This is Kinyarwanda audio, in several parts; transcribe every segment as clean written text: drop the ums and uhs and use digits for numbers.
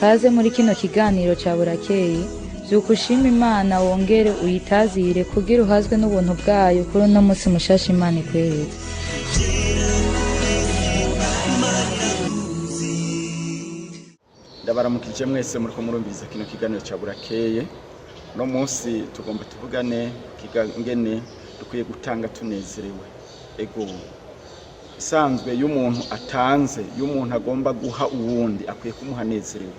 kaze muri kino kiganiro cya burakeye byuka ushima Imana wongere uyitazire kugira uhazwe n'ubuntu bwayo kuri uno munsi mushasha Imana ikweretse. Ndabaramukije mwese muri ko murumviza kino kiganiro cya burakeye. No munsi tugomba tuvugane kigangene dukwiye gutanga tunezerewe. Ego isanzwe y'umuntu atanze, y'umuntu agomba guha uwundi akwiye kumuha nezerewe,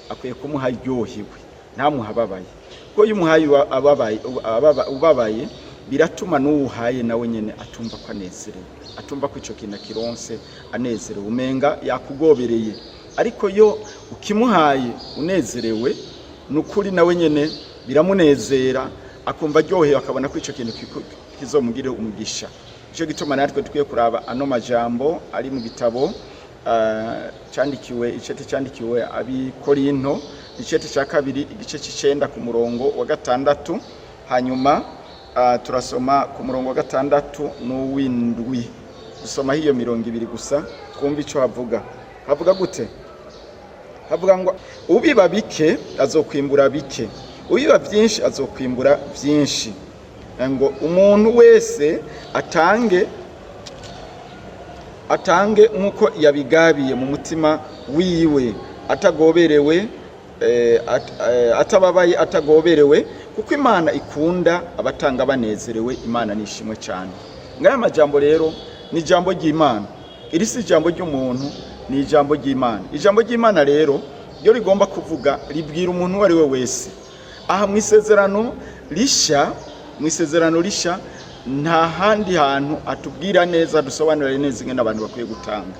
akwiye kumuha ryohiwe, ntamuha ababaye. Ko y'umuhaye ubabaye biratuma n'uwuhaye nawe nyene atumva ko anezerewe, atumva ko ico kintu kironse anezerewe, umenga yakugobereye. Ariko yo ukimuhaye unezerewe nukuri nawe nyene biramunezera, akumva ryohewe, akabona ko ico kintu kizomugire umugisha. Ico gituma natwe dukwiye kuraba ano majambo ari mu gitabo candikiwe abi Korinto icete ca kabiri igice c'icenda ku murongo wa 6, hanyuma turasoma ku murongo wa 6 n'uw'indwi. Dusoma hiyo 200 gusa twumva ico havuga. Havuga gute? Havuga ngo ubiba bike azokwimbura bike, ubiba byinshi azokwimbura byinshi. Ngo umuntu wese atange nkuko yabigabiye mu mutima wiwe, atagoberewe atababaye, atagoberewe, kuko Imana ikunda abatanga banezerewe. Imana nishimwe cyane. Ngaya majambo rero ni jambo ry'Imana, iri si jambo ry'umuntu, ni ijambo ry'Imana. Ijambo ry'Imana rero ryo rigomba kuvuga ribwira umuntu wari we wese. Aha mu isezerano risha nta handi hantu atubwira neza, dusobanurira neza ingene abantu bakwiye gutanga.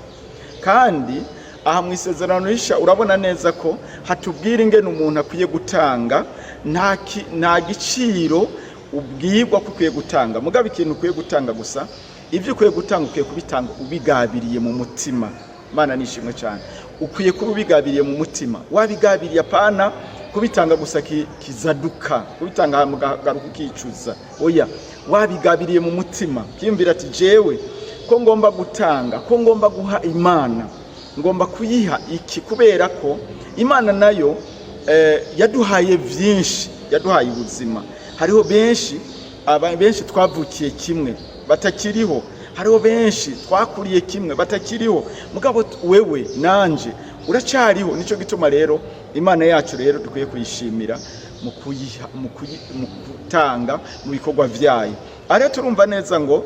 Kandi aha mu isezerano risha urabona neza ko hatubwira ingene umuntu akwiye gutanga, nta giciro ubwirwa ko ukwiye gutanga. Mugabe ikintu ukwiye gutanga gusa, ivyo ukwiye gutanga ukwiye kubitanga ubigabiriye mu mutima. Imana nishimwe cyane. Ukwiye kuba ubigabiriye mu mutima, wabigabiriye apana kubitanga gusa kizaduka, kubitanga garuka kicuza. Oya, wabigabiriye mu mutima, kiyumvira ati jewe ko ngomba gutanga, ko ngomba guha Imana, ngomba kuyiha iki, kubera ko Imana nayo yaduhaye vyinshi, yaduhaye ubuzima. Hariho benshi twavukiye kimwe batakiriho, hariho benshi twakuriye kimwe batakiriho, mugabo wewe nanje uracariho. Nico gituma rero Imana yacu rero dukwiye kuyishimira mu gutanga mu bikorwa vyayo. Ari turumva neza ngo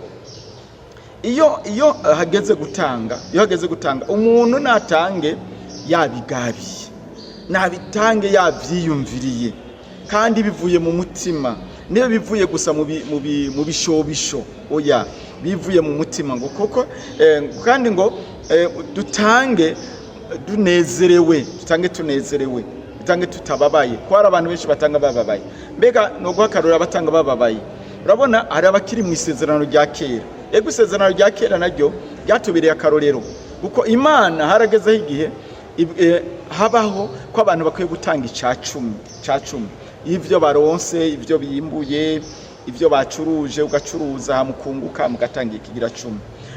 iyo hageze gutanga, umuntu natange yabigabiye, nabitange yavyiyumviriye, kandi bivuye mu mutima. Niyo bivuye gusa mu bishobisho, oya, bivuye mu mutima. Ngo koko kandi ngo dutange tunezerewe, dutange tutababaye. Ko hari abantu benshi batanga bababaye. Mbega no guhakarura abatanga bababaye, urabona hari abakiri mu isezerano rya kera. Ego isezerano rya kera naryo ryatubereye akarorero, kuko Imana haragezeho igihe habaho ko abantu bakwiye gutanga icacumi, ivyo baronse, ivyo bimbuye, ivyo bacuruje, ugacuruza mukunguka, mugatanga ikigira 10.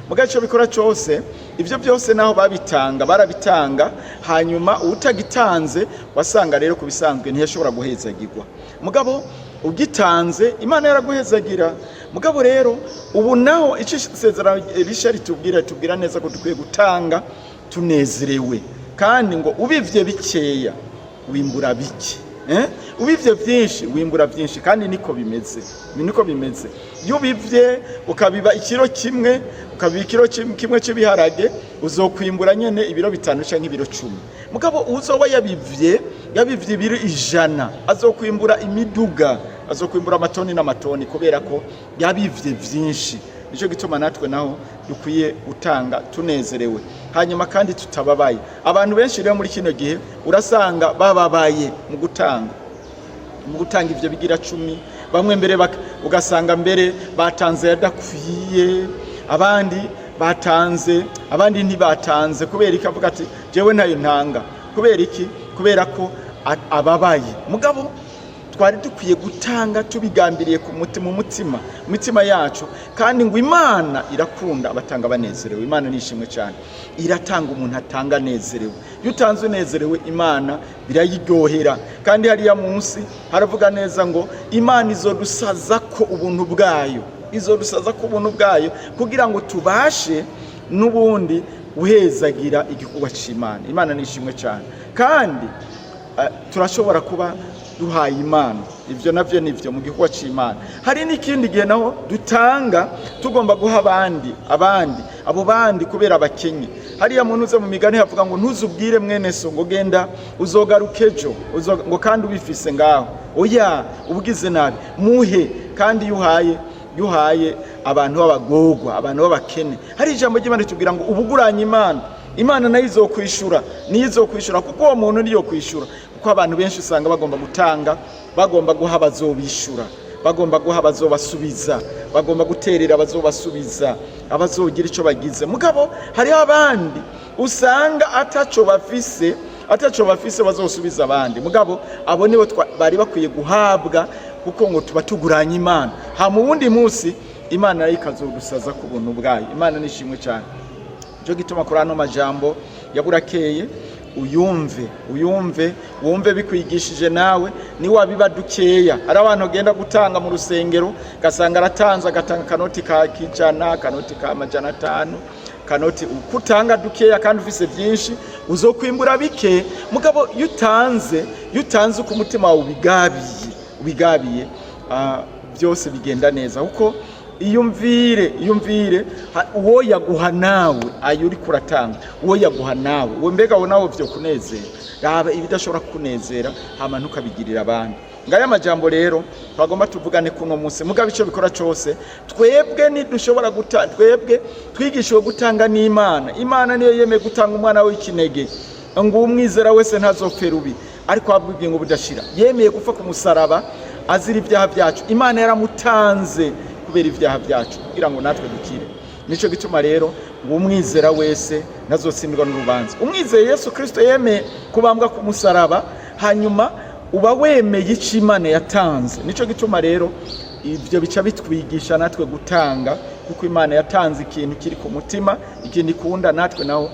Mugaco bikora cyose, ivyo byose naho barabitanga, hanyuma utagitanze wasanga rero kubisanzwe ntiyashobora guhezagirwa. Mugabo ugitanze Imana yaraguhezagira. Mugabo rero ubu naho ico isezerano risha tubwira neza ko dukwiye gutanga tunezerewe, kandi ngo ubivye bikeya wimbura bike, ubivye byinshi wimbura byinshi. Kandi niko bimeze. Iyo ubivye ukabiba ikiro kimwe, ukabiba ikiro kimwe cy'ibiharage, uzokwimbura nyene ibiro 5 canke ibiro 10. Mugabo uzoba yabivye ibiro 100, azokwimbura imiduga, azokwimbura amatoni n'amatoni, kubera ko yabivye byinshi. Nico gituma natwe naho dukwiye gutanga tunezerewe, hanyuma kandi tutababaye. Abantu benshi rero muri kino gihe urasanga bababaye mu gutanga ivyo bigira 10. Bamwe mbere ugasanga mbere batanze yadakwiye, abandi batanze, abandi ntibatanze. Kubera iki? Avuga ati jewe ntayo ntanga. Kubera iki? Kubera ko ababaye. Mugabo twari dukwiye gutanga tubigambiriye ku mutima yacu, kandi ngo Imana irakunda abatanga banezerewe. Imana nishimwe cyane, iratanga umuntu atanga anezerewe. Iyo utanze unezerewe Imana birayiryohera, kandi hariya munsi haravuga neza ngo Imana izodusaza ko ubuntu bwayo, kugira ngo tubashe n'ubundi guhezagira igikorwa cy'Imana. Imana nishimwe cyane, kandi turashobora kuba duhaye Imana ibyo navyo nivyo mu gikorwa cy'Imana. Hari n'ikindi gihe naho dutanga tugomba guha abandi abo bandi kubera abakenye. Hariya muntu uze mu migani havuga ngo ntuzubwire mwene so ngo genda uzogaruke ejo ngo kandi ubifise ngaho. Oya, ubugize nabi muhe, kandi yuhaye abantu b'abagorwa, abantu b'abakene. Hari ijambo ry'Imana tubwira ngo ubuguranye Imana nayo izokwishura, kuko uwo muntu niyo kwishura. Kuko abantu benshi usanga bagomba gutanga, bagomba guha abazobishura, bagomba guha abazobasubiza, bagomba guterera abazobasubiza, abazogira icyo bagize. Mugabo hariho abandi usanga ataco bafise bazosubiza abandi. Mugabo abo nibo bari bakwiye guhabwa, kuko ngo tuba tuguranye Imana. Mu wundi munsi Imana nayo ikazodusaza ku buntu bwayo. Imana nishimwe cyane. Cyo gituma kuri ano majambo yaburakeye wumve bikwigishije nawe, ni wabiba dukeya. Hari abantu genda gutanga mu rusengero gasanga aratanze, agatanga kanoti ka kijana, kanoti ka majana 5, kanoti ukutanga dukeya kandi ufise byinshi uzokwimbura bike. Mugabo yutanze ku mutima wawe ubigabiye byose bigenda neza. Kuko iyumvire uwo yaguha nawe ayo uri kuratanga, uwo yaguha nawe we mbega wo nawe byo kunezera. Raba ibidashobora kunezera hama ntukabigirira abandi. Ngaya majambo rero twagomba tuvugane kuno munsi. Mugabo ico bikora cyose twebwe nidushobora twebwe twigishwe gutanga n'Imana. Imana niyo yemeye gutanga umwana w'ikinege ngo umwizera wese ntazopfera ubi, ariko abwiye ngo budashira. Yemeye gupfa ku musaraba azira ibyaha byacu. Imana yaramutanze kubera ibyaha byacu kugira ngo natwe dukire. Nico gituma rero ngo umwizera wese nazotsindwa n'urubanza. Umwizeye Yesu Kristo yemeye kubambwa ku musaraba, hanyuma uba wemeye icyo Imana yatanze. Nico gituma rero ibyo bica bitwigisha natwe gutanga, kuko Imana yatanze ikintu kiri ku mutima, ikindi ikunda, natwe naho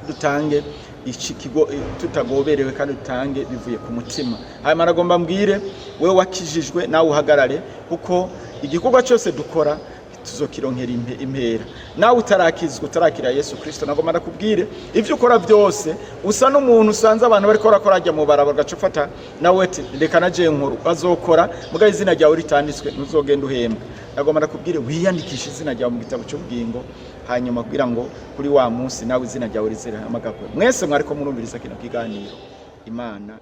dutange iki kigo tutagoberewe, kandi dutange bivuye ku mutima. Hanyuma nagomba mbwire wewe wakijijwe nawe uhagarare, kuko igikorwa cyose dukora tuzokironkera impera. Nawe utarakira Yesu Kristo, nagomba nakubwire ivyo ukora byose usa n'umuntu usanze abantu bariko barakora ajya mu barabara gacufata nawe ati reka naje nkuru bazokora, muga izina ryawe ritanditswe ntuzogenda uhembwa. Nagomba nakubwire wiyandikisha izina ryawe mu gitabo cy'ubugingo, hanyuma kugira ngo kuri wa munsi nawe izina ryawe rizere amagako. Mwese mwariko murumviriza kino kiganiro. Imana